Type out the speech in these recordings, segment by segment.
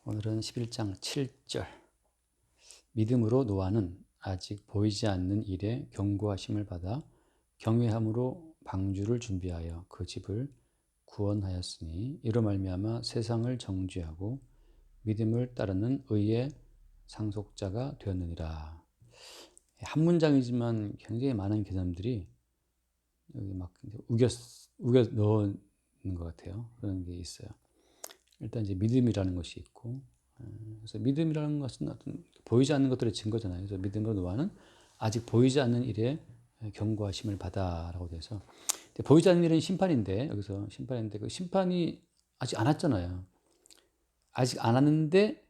오늘은 11장 7절. 믿음으로 노아는 아직 보이지 않는 일에 경고하심을 받아 경외함으로 방주를 준비하여 그 집을 구원하였으니 이로 말미암아 세상을 정죄하고 믿음을 따르는 의의 상속자가 되었느니라. 한 문장이지만 굉장히 많은 개념들이 여기 막 우겨 넣은 것 같아요. 그런 게 있어요. 일단 이제 믿음이라는 것이 있고, 그래서 믿음이라는 것은 어떤 보이지 않는 것들의 증거잖아요. 그래서 믿음으로 노아는 아직 보이지 않는 일에 경고하심을 받아라고 돼서, 보이지 않는 일은 심판인데, 여기서 심판인데 그 심판이 아직 안 왔잖아요. 아직 안 왔는데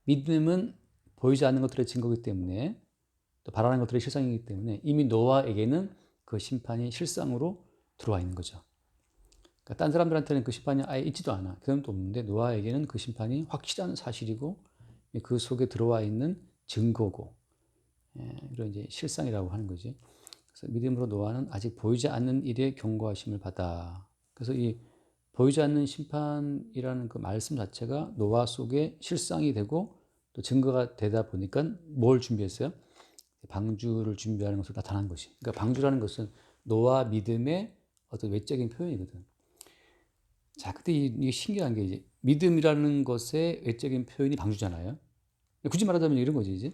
믿음은 보이지 않는 것들의 증거이기 때문에, 또 바라는 것들의 실상이기 때문에 이미 노아에게는 그 심판이 실상으로 들어와 있는 거죠. 그러니까 딴 사람들한테는 그 심판이 아예 있지도 않아. 경험도 없는데 노아에게는 그 심판이 확실한 사실이고 그 속에 들어와 있는 증거고, 이런 이제 실상이라고 하는 거지. 그래서 믿음으로 노아는 아직 보이지 않는 일에 경고하심을 받아. 그래서 이 보이지 않는 심판이라는 그 말씀 자체가 노아 속에 실상이 되고 또 증거가 되다 보니까 뭘 준비했어요? 방주를 준비하는 것으로 나타난 것이. 그러니까 방주라는 것은 노아 믿음의 어떤 외적인 표현이거든. 자, 근데 이게 신기한 게 이제 믿음이라는 것의 외적인 표현이 방주잖아요. 굳이 말하자면 이런 거지, 이제.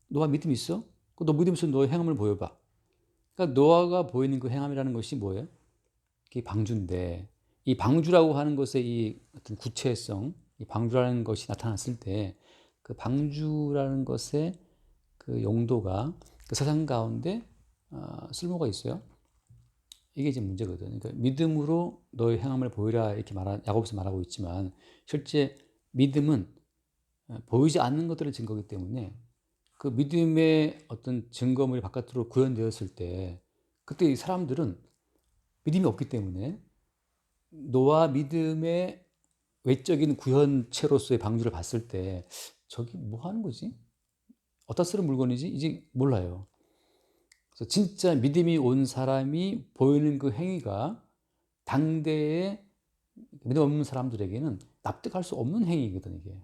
노아 믿음 있어? 너 믿음 있으면 너의 행함을 보여봐. 그러니까 노아가 보이는 그 행함이라는 것이 뭐예요? 그게 방주인데, 이 방주라고 하는 것의 이 어떤 구체성, 이 방주라는 것이 나타났을 때, 그 방주라는 것의 그 용도가 그 세상 가운데 쓸모가 있어요. 이게 이제 문제거든. 그러니까 믿음으로 너의 행함을 보이라 이렇게 야고보서 말하고 있지만 실제 믿음은 보이지 않는 것들의 증거이기 때문에 그 믿음의 어떤 증거물이 바깥으로 구현되었을 때 그때 이 사람들은 믿음이 없기 때문에 노아 믿음의 외적인 구현체로서의 방주를 봤을 때 저기 뭐 하는 거지? 어디다 쓰는 물건이지? 이제 몰라요. 그래서 진짜 믿음이 온 사람이 보이는 그 행위가 당대의 믿음 없는 사람들에게는 납득할 수 없는 행위거든, 이게.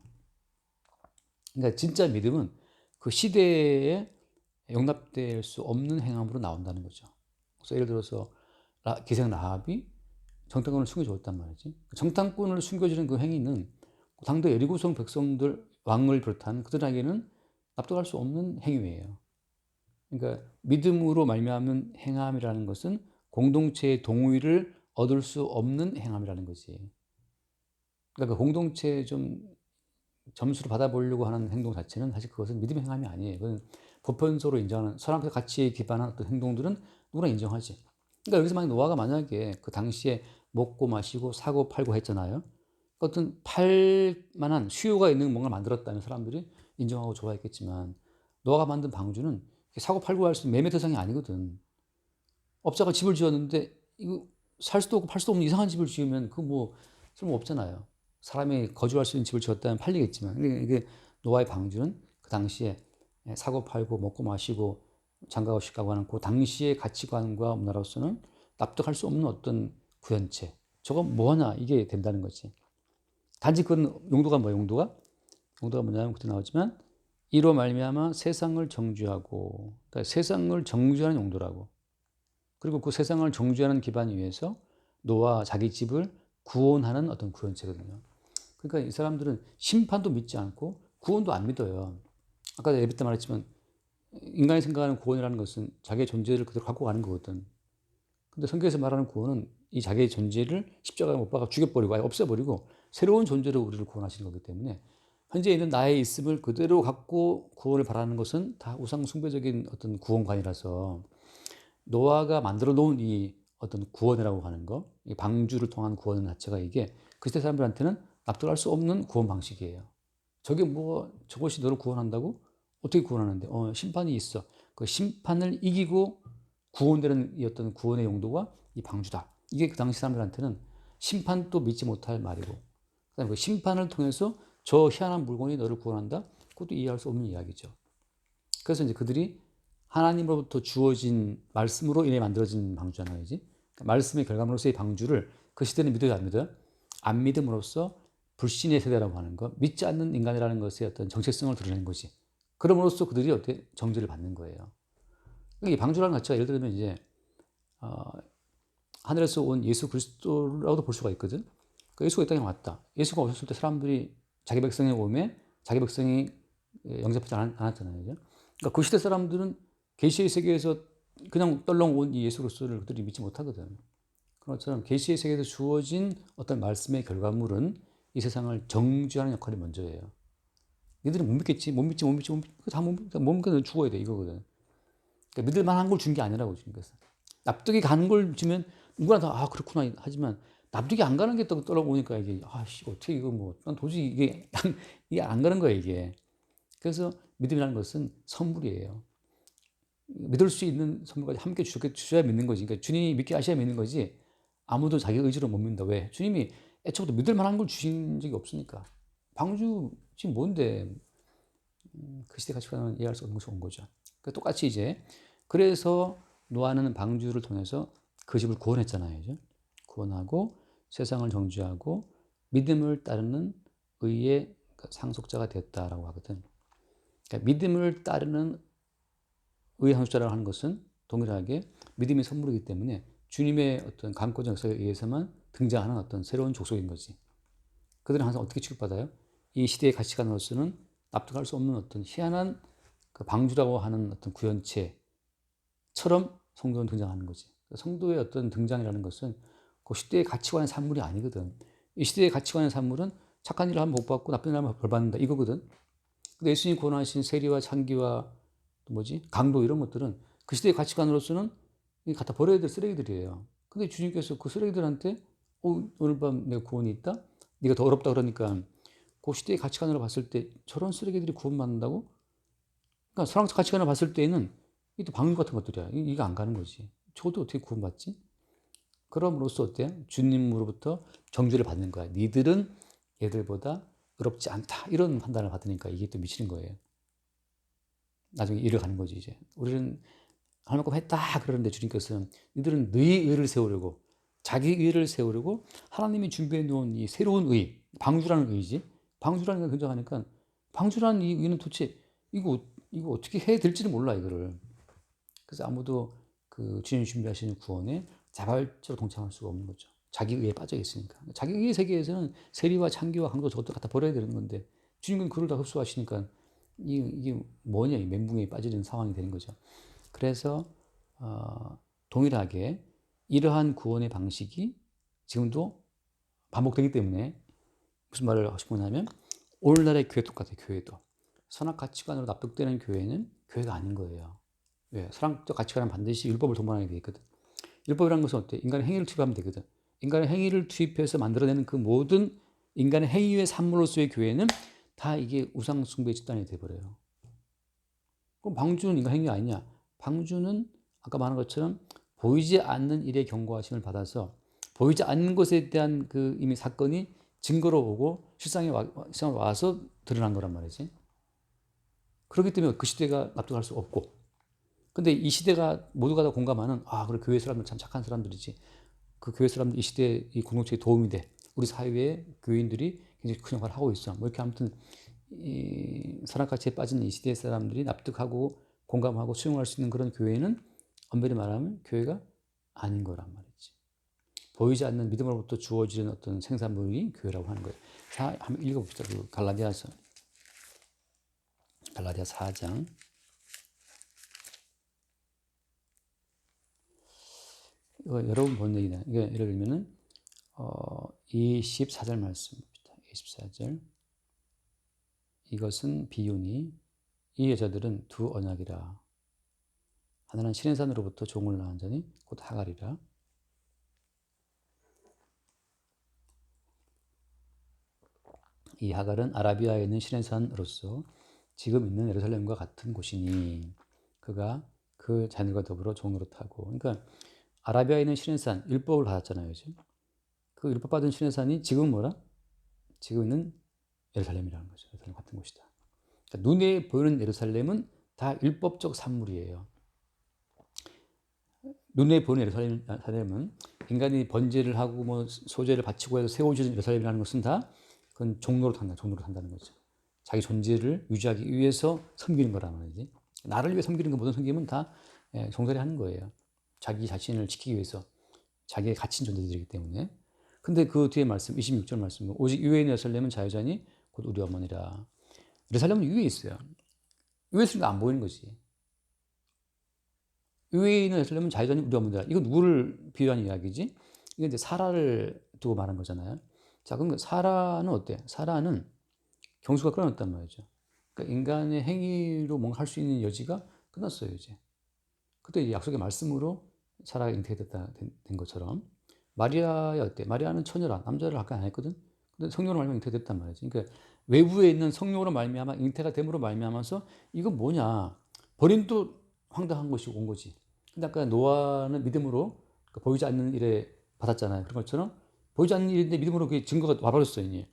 그러니까 진짜 믿음은 그 시대에 용납될 수 없는 행함으로 나온다는 거죠. 그래서 예를 들어서 기생 라합이 정탐꾼을 숨겨줬단 말이지. 정탐꾼을 숨겨주는 그 행위는 당대 여리고성 백성들, 왕을 비롯한 그들에게는 납득할 수 없는 행위예요. 그러니까 믿음으로 말미암는 행함이라는 것은 공동체의 동의를 얻을 수 없는 행함이라는 거지. 그러니까 그 공동체에 좀 점수를 받아보려고 하는 행동 자체는 사실 그것은 믿음의 행함이 아니에요. 그건 보편적으로 인정하는 사람들 가치에 기반한 어떤 행동들은 누구나 인정하지. 그러니까 여기서 노아가 그 당시에 먹고 마시고 사고 팔고 했잖아요. 어떤 팔 만한 수요가 있는 뭔가를 만들었다면 사람들이 인정하고 좋아했겠지만 노아가 만든 방주는 사고 팔고 할 수 있는 매매 대상이 아니거든. 업자가 집을 지었는데 이거 살 수도 없고 팔 수도 없는 이상한 집을 지으면 그 뭐 쓸모 없잖아요. 사람이 거주할 수 있는 집을 지었다면 팔리겠지만 이게 노아의 방주는 그 당시에 사고 팔고 먹고 마시고 장가고 시가고 하는 그 당시의 가치관과 문화로서는 납득할 수 없는 어떤 구현체. 저건 뭐하나 이게 된다는 거지. 단지 그건 용도가 뭐야? 용도가 뭐냐면 그때 나오지만 이로 말미암아 세상을 정죄하고, 그러니까 세상을 정죄하는 용도라고. 그리고 그 세상을 정죄하는 기반 위에서 노아 자기 집을 구원하는 어떤 구원체거든요. 그러니까 이 사람들은 심판도 믿지 않고 구원도 안 믿어요. 아까 예배 때 말했지만 인간이 생각하는 구원이라는 것은 자기의 존재를 그대로 갖고 가는 거거든. 근데 성경에서 말하는 구원은 이 자기의 존재를 십자가에 못 박아 죽여버리고 아예 없애버리고 새로운 존재로 우리를 구원하시는 거기 때문에 현재 있는 나의 있음을 그대로 갖고 구원을 바라는 것은 다 우상 숭배적인 어떤 구원관이라서 노아가 만들어 놓은 이 어떤 구원이라고 하는 거, 이 방주를 통한 구원 자체가 이게 그 시대 사람들한테는 납득할 수 없는 구원 방식이에요. 저게 뭐 저것이 너를 구원한다고? 어떻게 구원하는데? 심판이 있어. 그 심판을 이기고 구원되는 이 어떤 구원의 용도가 이 방주다. 이게 그 당시 사람들한테는 심판도 믿지 못할 말이고, 그다음에 그 심판을 통해서 저 희한한 물건이 너를 구원한다. 그것도 이해할 수 없는 이야기죠. 그래서 이제 그들이 하나님으로부터 주어진 말씀으로 인해 만들어진 방주잖아요. 그러니까 말씀의 결과물로서의 방주를 그 시대는 믿어요, 안 믿어요? 안 믿음으로써 불신의 세대라고 하는 것, 믿지 않는 인간이라는 것의 어떤 정체성을 드러내는 거지. 그럼으로써 그들이 어떻게 정죄를 받는 거예요. 이 방주라는 가치가 예를 들면 이제 하늘에서 온 예수 그리스도라고도 볼 수가 있거든. 그 예수가 이 땅에 왔다. 예수가 오셨을 때 사람들이 자기 백성의 오매 자기 백성이 영접하지 않았잖아요. 그죠? 그러니까 그 시대 사람들은 계시의 세계에서 그냥 떨렁 온 이 예수 그리스도를 그들이 믿지 못하거든. 그런 것처럼 계시의 세계에서 주어진 어떤 말씀의 결과물은 이 세상을 정죄하는 역할이 먼저예요. 니들은 못 믿겠지, 못 믿지, 못 믿지, 다못 믿으면 죽어야 돼 이거거든. 그러니까 믿을 만한 걸 준 게 아니라고 주님께서. 납득이 가는 걸 주면 누구나 다 그렇구나 하지만 납득이 안 가는 게 또 떨어오니까 이게 어떻게 이거 뭐 난 도저히 이게 안 가는 거야 이게. 그래서 믿음이라는 것은 선물이에요. 믿을 수 있는 선물까지 함께 주셔야 믿는 거지. 그러니까 주님이 믿게 하셔야 믿는 거지. 아무도 자기 의지로 못 믿는다. 왜? 주님이 애초부터 믿을 만한 걸 주신 적이 없으니까. 방주 지금 뭔데 그 시대 가치관은 이해할 수 없는 것이 온 거죠. 그러니까 똑같이 이제 그래서 노아는 방주를 통해서 그 집을 구원했잖아요. 그죠? 구원하고 세상을 정죄하고 믿음을 따르는 의의 상속자가 됐다라고 하거든. 그러니까 믿음을 따르는 의의 상속자라고 하는 것은 동일하게 믿음의 선물이기 때문에 주님의 어떤 강권적 역사에 의해서만 등장하는 어떤 새로운 족속인 거지. 그들은 항상 어떻게 취급받아요? 이 시대의 가치관으로서는 납득할 수 없는 어떤 희한한 그 방주라고 하는 어떤 구현체처럼 성도는 등장하는 거지. 성도의 어떤 등장이라는 것은 그 시대의 가치관의 산물이 아니거든. 이 시대의 가치관의 산물은 착한 일을 하면 복 받고 나쁜 일을 하면 벌 받는다 이거거든. 근데 예수님이 권하신 세리와 창기와 강도 이런 것들은 그 시대의 가치관으로서는 갖다 버려야 될 쓰레기들이에요. 근데 주님께서 그 쓰레기들한테 오늘 밤 내가 구원이 있다? 네가 더 어렵다 그러니까 그 시대의 가치관으로 봤을 때 저런 쓰레기들이 구원받는다고? 그러니까 사랑 가치관을 봤을 때에는 이게 방금 같은 것들이야. 이게 안 가는 거지. 저도 어떻게 구원받지? 그럼으로써 어때? 주님으로부터 정죄를 받는 거야. 니들은 얘들보다 의롭지 않다. 이런 판단을 받으니까 이게 또 미치는 거예요. 나중에 일을 가는 거지 이제. 우리는 하나님 했다 그러는데 주님께서는 니들은 너희 의를 세우려고 자기 의를 세우려고 하나님이 준비해 놓은 이 새로운 의, 방주라는 의지. 방주라는 게 등장하니까 방주라는 이 의는 도대체 이거 어떻게 해야 될지를 몰라 이거를. 그래서 아무도 그 주님 준비하시는 구원에 자발적으로 동참할 수가 없는 거죠. 자기 의에 빠져 있으니까. 자기 의의 세계에서는 세리와 창기와 강도 저것도 갖다 버려야 되는 건데 주님은 그걸 다 흡수하시니까 이게 뭐냐 이 멘붕에 빠지는 상황이 되는 거죠. 그래서 동일하게 이러한 구원의 방식이 지금도 반복되기 때문에 무슨 말을 하고 싶으냐면 오늘날의 교회 똑같아요. 교회도 선악 가치관으로 납득되는 교회는 교회가 아닌 거예요. 왜? 선악적 가치관은 반드시 율법을 동반하게 돼 있거든. 율법이라는 것은 어때? 인간의 행위를 투입하면 되거든. 인간의 행위를 투입해서 만들어내는 그 모든 인간의 행위의 산물로서의 교회는 다 이게 우상 숭배 집단이 돼버려요. 그럼 방주는 인간 행위 아니냐? 방주는 아까 말한 것처럼 보이지 않는 일의 경고하심을 받아서 보이지 않는 것에 대한 그 이미 사건이 증거로 오고 실상에 와서 드러난 거란 말이지. 그렇기 때문에 그 시대가 납득할 수 없고. 근데 이 시대가 모두가 다 공감하는 그래 교회 사람들 참 착한 사람들이지. 그 교회 사람들 이 시대 이 공동체에 도움이 돼. 우리 사회에 교인들이 굉장히 큰 역할을 하고 있어. 뭐 이렇게 아무튼 이 선악가치에 빠진 이 시대 사람들이 납득하고 공감하고 수용할 수 있는 그런 교회는 엄밀히 말하면 교회가 아닌 거란 말이지. 보이지 않는 믿음으로부터 주어지는 어떤 생산물이 교회라고 하는 거예요. 한번 읽어봅시다. 그 갈라디아 4장. 이거 여러분 본 얘기다. 이게 예를 들면은 24절 말씀입니다. 24절. 이것은 비유니 이 여자들은 두 언약이라. 하나는 시내산으로부터 종을 낳은 자니 곧 하갈이라. 이 하갈은 아라비아에 있는 시내산으로서 지금 있는 예루살렘과 같은 곳이니 그가 그 자녀과 더불어 종으로 타고. 그러니까 아라비아에 있는 시내산 율법을 받았잖아요. 지금. 그 율법 받은 시내산이 지금 뭐라? 지금 있는 예루살렘이라는 거죠. 예루살렘 같은 곳이다. 그러니까 눈에 보이는 예루살렘은 다 율법적 산물이에요. 눈에 보이는 예루살렘은 인간이 번제를 하고 뭐 소제를 바치고 해서 세워지는 예루살렘이라는 것은 다 그건 종로로 산다는 거죠. 자기 존재를 유지하기 위해서 섬기는 거란 말이지. 나를 위해 섬기는 거 모든 섬김은 다 종살이 하는 거예요. 자기 자신을 지키기 위해서. 자기의 갇힌 존재들이기 때문에. 근데 그 뒤에 말씀, 26절 말씀, 오직 유에인 예루살렘은 자유자니 곧 우리 어머니라. 예루살렘은 위에 있어요. 위에 있으니까 안 보이는 거지. 위에 있는 예루살렘은 자유자니 우리 어머니라. 이거 누구를 비유한 이야기지? 이게 이제 사라를 두고 말한 거잖아요. 자, 그럼 사라는 어때? 사라는 경수가 끊어졌단 말이죠. 그러니까 인간의 행위로 뭔가 할 수 있는 여지가 끝났어요, 이제. 그때 이제 약속의 말씀으로 사라가 잉태됐다 된 것처럼. 마리아야 어때? 마리아는 처녀라. 남자를 가까이 안 했거든. 근데 성령으로 말미암아 잉태됐단 말이지. 그러니까 외부에 있는 성령으로 말미암아 잉태가 됨으로 말미암아서 이건 뭐냐? 본인도 황당한 것이 온 거지. 근데 아까 노아는 믿음으로 그러니까 보이지 않는 일에 받았잖아요. 그런 것처럼 보이지 않는 일인데 믿음으로 그게 증거가 와버렸어요. 이제.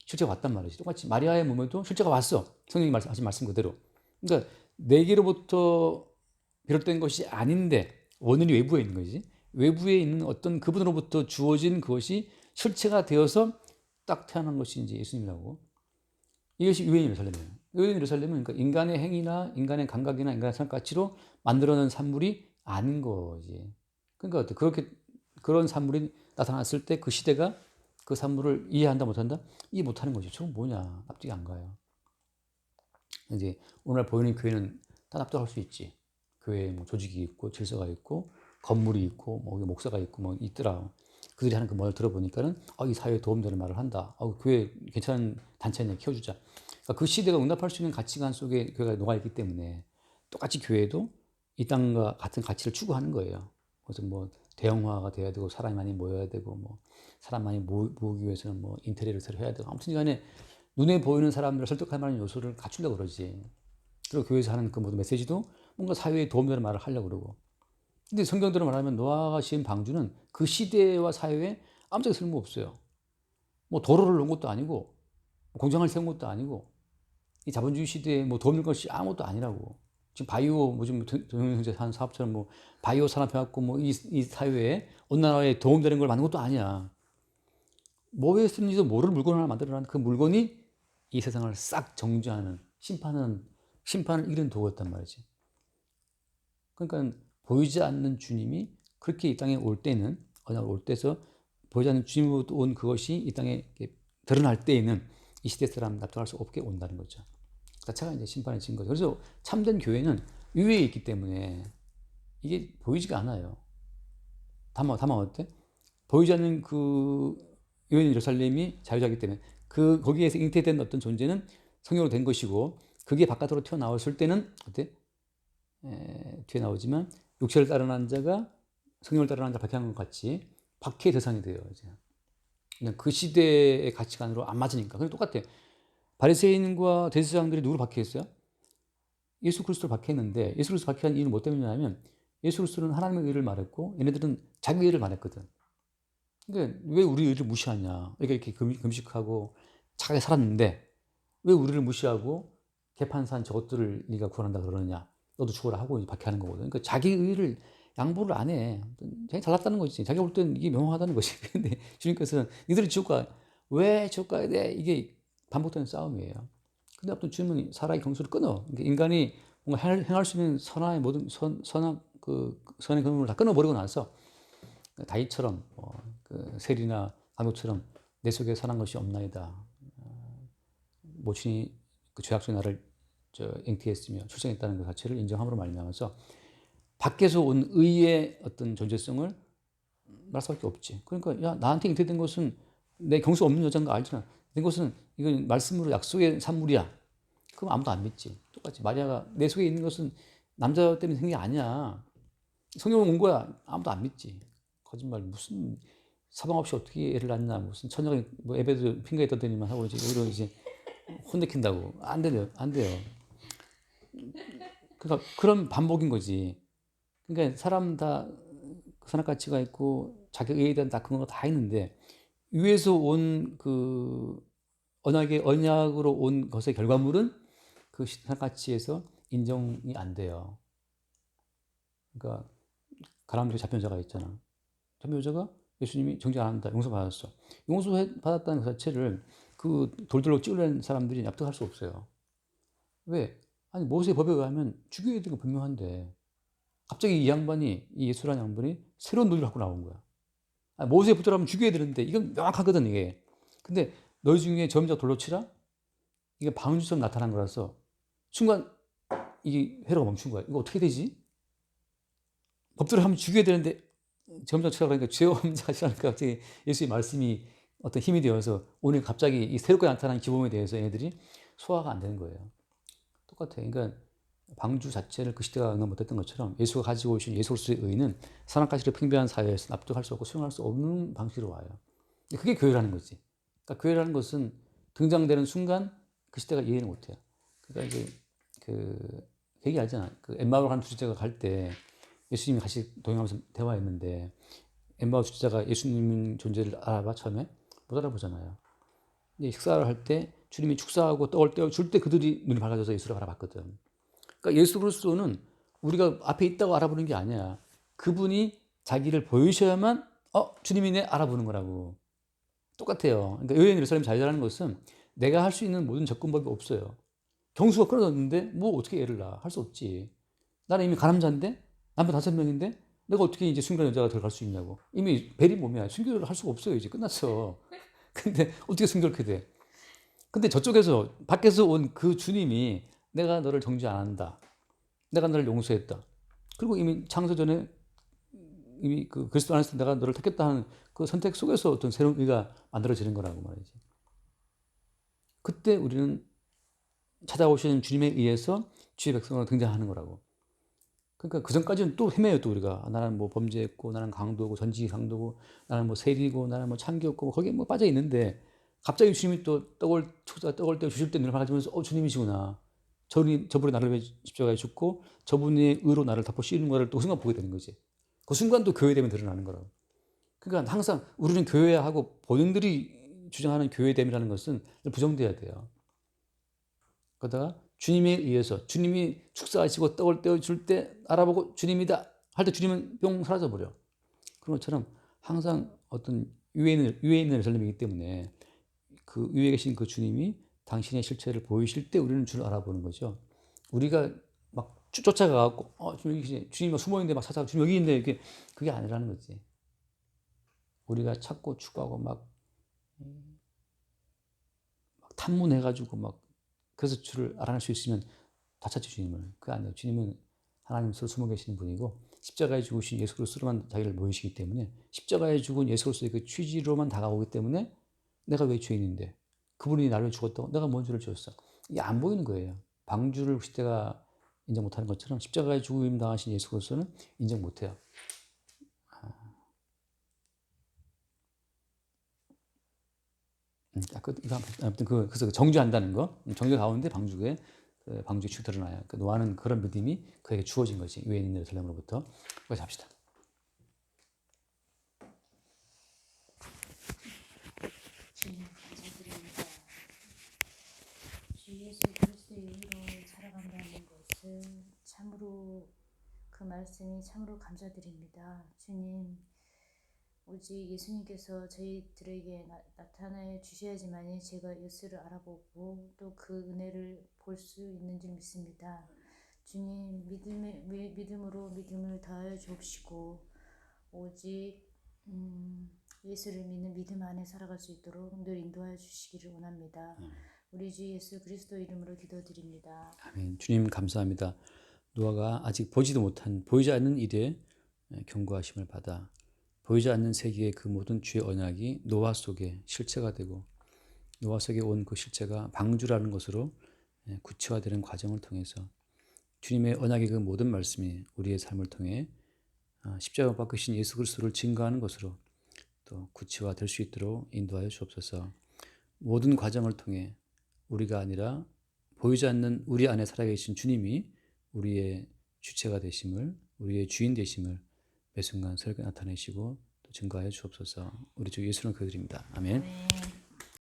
실제가 왔단 말이지. 똑같이 마리아의 몸에도 실제가 왔어. 성령이 하신 말씀 그대로. 그러니까 내게로부터 비롯된 것이 아닌데 원인이 외부에 있는 거지. 외부에 있는 어떤 그분으로부터 주어진 그것이 실체가 되어서 딱 태어난 것이 이제 예수님이라고. 이것이 유엔 예루살렘이에요. 유엔 예루살렘은 그러니까 인간의 행위나 인간의 감각이나 인간의 생각가치로 만들어낸 산물이 아닌 거지. 그러니까 어때? 그렇게 그런 산물이 나타났을 때 그 시대가 그 산물을 이해한다 못한다? 이해 못하는 거지. 저건 뭐냐? 납득이 안 가요. 이제 오늘 보이는 교회는 다 납득할 수 있지. 교회에 뭐 조직이 있고 질서가 있고 건물이 있고 뭐 목사가 있고 뭐 있더라. 그들이 하는 그 말을 들어보니까는 이 사회에 도움되는 말을 한다. 교회 괜찮은 단체냐 키워주자. 그러니까 그 시대가 응답할 수 있는 가치관 속에 교회가 녹아있기 때문에 똑같이 교회도 이 땅과 같은 가치를 추구하는 거예요. 그래서 뭐 대형화가 돼야 되고 사람이 많이 모여야 되고 뭐 사람 많이 모으기 위해서는 뭐 인테리어를 새로 해야 되고 아무튼 간에 눈에 보이는 사람들을 설득할 만한 요소를 갖추려고 그러지. 그리고 교회에서 하는 그 모든 메시지도 뭔가 사회에 도움되는 말을 하려고 그러고. 근데 성경대로 말하면 노아가 지은 방주는 그 시대와 사회에 아무짝에 쓸모없어요. 뭐 도로를 놓은 것도 아니고 공장을 세운 것도 아니고 이 자본주의 시대에 뭐 도움될 것이 아무것도 아니라고. 지금 바이오 뭐좀 동영상제 한 사업처럼 뭐 바이오 산업 해갖고 뭐 이 사회에 온난화에 도움되는 걸 만든 것도 아니야. 뭐에 쓰는지도 모르는 물건 하나 만들어놨는 그 물건이 이 세상을 싹 정죄하는 심판을 이기는 도구였단 말이지. 그러니까 보이지 않는 주님이 그렇게 이 땅에 올 때는 올 때서 보이지 않는 주님으로 온 그것이 이 땅에 드러날 때에는 이 시대 사람 납득할 수 없게 온다는 거죠. 자체가 이제 심판의 증거죠. 그래서 참된 교회는 위에 있기 때문에 이게 보이지가 않아요. 다만 어때? 보이지 않는 그 유엔 예루살렘이 자유자이기 때문에 거기에서 잉태된 어떤 존재는 성령으로 된 것이고 그게 바깥으로 튀어나왔을 때는 어때? 뒤에 나오지만 육체를 따르는 자가 성령을 따르는 자 박해한 것 같이 박해의 대상이 돼요. 이제. 그냥 그 시대의 가치관으로 안 맞으니까. 그냥 똑같아. 바리새인과 대제사장들이 누구를 박해했어요? 예수 그리스도를 박해했는데 예수 그리스도 박해한 이유는 뭐 때문이냐면 예수 그리스도는 하나님의 의를 말했고 얘네들은 자기 의를 말했거든. 그러니까 왜 우리 의를 무시하냐? 이렇게 금식하고 착하게 살았는데 왜 우리를 무시하고 개판산 저것들을 네가 구원한다 그러느냐? 너도 죽어라 하고 박해하는 거거든. 그러니까 자기 의를 양보를 안 해. 자기 잘났다는 거지. 자기가 볼 때는 이게 명확하다는 것이. 근데 주님께서는 니들이 왜 지옥 가야 돼? 이게 반복되는 싸움이에요. 근데 아무튼 주님은 사람의 경수를 끊어. 그러니까 인간이 뭔가 행할 수 있는 선의 모든 선의 근원을 다 끊어버리고 나서 다윗처럼 그 세리나 간호처럼 내 속에 선한 것이 없나이다. 모친이 그 죄악 속에 나를 잉태했으며 출생했다는 것 자체를 인정함으로 말미암아서 밖에서 온 의의 어떤 존재성을 말할 수밖에 없지. 그러니까 야 나한테 잉태된 것은 내 경수 없는 여자인 거 알잖아. 내 것은 이건 말씀으로 약속의 산물이야. 그럼 아무도 안 믿지. 똑같이 마리아가 내 속에 있는 것은 남자 때문에 생긴 게 아니야. 성령으로 온 거야. 아무도 안 믿지. 거짓말 무슨 사방 없이 어떻게 애를 낳냐 무슨 처녀가 뭐 애배도 핑계에 떠더니만 하고 이제 오히려 이제 혼내킨다고 안 돼요. 그러니까 그런 반복인 거지. 그러니까 사람 다 선악 가치가 있고 자격에 대한 다 그런 거 다 있는데 위에서 온 그 언약으로 온 것의 결과물은 그 선악 가치에서 인정이 안 돼요. 그러니까 가람들이 잡힌 여자가 있잖아. 잡힌 여자가 예수님이 정죄 안 한다. 용서받았어. 용서받았다는 그 자체를 그 돌들로 찍으려는 사람들이 납득할 수 없어요. 왜? 아니 모세의 법에 의하면 죽여야 되는 거 분명한데 갑자기 이 양반이, 이 예수라는 양반이 새로운 논리를 갖고 나온 거야. 아니, 모세의 법대로 하면 죽여야 되는데 이건 명확하거든 이게. 근데 너희 중에 점자 돌로 치라? 이게 방주처럼 나타난 거라서 순간 이 회로가 멈춘 거야. 이거 어떻게 되지? 법대로 하면 죽여야 되는데 점점 치라 그러니까 죄 없는 자가 싫으니까 갑자기 예수의 말씀이 어떤 힘이 되어서 오늘 갑자기 이 새롭게 나타난 기범에 대해서 얘네들이 소화가 안 되는 거예요. 똑같아요. 그러니까 방주 자체를 그 시대가 응답 못했던 것처럼 예수가 가지고 오신 예수로서의 의는 사람까지를 팽배한 사회에서 납득할 수 없고 수용할 수 없는 방식으로 와요. 그게 교회라는 거지. 그러니까 교회라는 것은 등장되는 순간 그 시대가 이해를 못해요. 그러니까 이제 그 얘기 알잖아. 그 엠마오로 가는 주제가 갈 때 예수님이 같이 동행하면서 대화했는데 엠마오 주제자가 예수님 존재를 알아봐 처음에 못 알아보잖아요. 근데 식사를 할 때 주님이 축사하고 떡을 떼어줄 때 그들이 눈이 밝아져서 예수를 알아봤거든. 그러니까 예수 그리스도는 우리가 앞에 있다고 알아보는 게 아니야. 그분이 자기를 보이셔야만 주님이네 알아보는 거라고. 똑같아요. 그러니까 의인 예루살렘 자유자라는 것은 내가 할 수 있는 모든 접근법이 없어요. 경수가 끊어졌는데 뭐 어떻게 애를 낳아? 할 수 없지. 나는 이미 가늠자인데 남편 5명인데 내가 어떻게 이제 순결한 여자가 들어갈 수 있냐고. 이미 벨이 몸이야. 순결을 할 수가 없어요. 이제 끝났어. 근데 어떻게 순결케 돼? 근데 저쪽에서 밖에서 온 그 주님이 내가 너를 정죄 안 한다. 내가 너를 용서했다. 그리고 이미 창세전에 이미 그 그리스도 안에서 내가 너를 택했다 하는 그 선택 속에서 어떤 새로운 의가 만들어지는 거라고 말이지. 그때 우리는 찾아오시는 주님에 의해서 주의 백성으로 등장하는 거라고. 그러니까 그 전까지는 또 헤매요, 또 우리가. 나는 뭐 범죄했고, 나는 강도고, 전직이 강도고, 나는 뭐 세리고, 나는 뭐 창기였고, 거기에 뭐 빠져 있는데, 갑자기 주님이 또 떡을 떼어 주실 때 눈을 밝아지면서, 주님이시구나. 저분이 나를 위해 십자가에 죽고, 저분의 의로 나를 덮어 씌우는 거를 또 그 순간 보게 되는 거지. 그 순간도 교회됨이 드러나는 거라고. 그러니까 항상 우리는 교회야 하고, 본인들이 주장하는 교회됨이라는 것은 부정돼야 돼요. 그러다가 주님에 의해서 주님이 축사하시고 떡을 떼어줄 때 알아보고 주님이다 할 때 주님은 뿅 사라져버려. 그런 것처럼 항상 어떤 위에 있는 예루살렘이기 때문에 그 위에 계신 그 주님이 당신의 실체를 보이실 때 우리는 주를 알아보는 거죠. 우리가 막 쫓아가갖고 주님 여기 계시네. 주님이 막 숨어있는데 막 찾아가 주님 여기 있는데 그게 아니라는 거지. 우리가 찾고 추구하고 막 탐문해가지고 막 그래서 주를 알아낼 수 있으면 다 찾지 주님을. 그게 아니에요. 주님은 하나님 스스로 숨어 계시는 분이고 십자가에 죽으신 예수 그리스도로만 자기를 보이시기 때문에 십자가에 죽은 예수 그리스도의 그 취지로만 다가오기 때문에 내가 왜 죄인인데 그분이 나를 죽었다고 내가 뭔 죄를 지었어. 이게 안 보이는 거예요. 방주를 시대가 인정 못하는 것처럼 십자가에 죽임 당하신 예수 그리스도는 인정 못해요. 아무튼 그래서 정죄한다는 거, 정죄 가운데 방주에 방주의 축 드러나요. 노아는 그런 믿음이 그에게 주어진 거지. 위에 있는 예루살렘으로부터. 거기서 합시다. 주님 감사드립니다. 주 예수 그리스도의 이름으로 살아간다는 것을 참으로 그 말씀이 참으로 감사드립니다. 주님 오직 예수님께서 저희들에게 나타내 주셔야지만이 제가 예수를 알아보고 또 그 은혜를 볼 수 있는 줄 믿습니다. 주님 믿음으로 믿음을 다하여 주옵시고 오직 예수를 믿는 믿음 안에 살아갈 수 있도록 늘 인도하여 주시기를 원합니다. 우리 주 예수 그리스도 이름으로 기도드립니다. 아멘. 주님 감사합니다. 노아가 아직 보지도 못한 보이지 않는 일에 경고하심을 받아 보이지 않는 세계의 그 모든 주의 언약이 노아 속에 실체가 되고 노아 속에 온 그 실체가 방주라는 것으로 구체화되는 과정을 통해서 주님의 언약의 그 모든 말씀이 우리의 삶을 통해 십자가 못 박으신 예수 그리스도를 증거하는 것으로 또 구체화될 수 있도록 인도하여 주옵소서. 모든 과정을 통해 우리가 아니라 보이지 않는 우리 안에 살아계신 주님이 우리의 주체가 되심을, 우리의 주인 되심을 매 순간 새롭게 나타내시고 또 증거하여 주옵소서. 우리 주 예수는 그드립니다. 아멘. 아멘.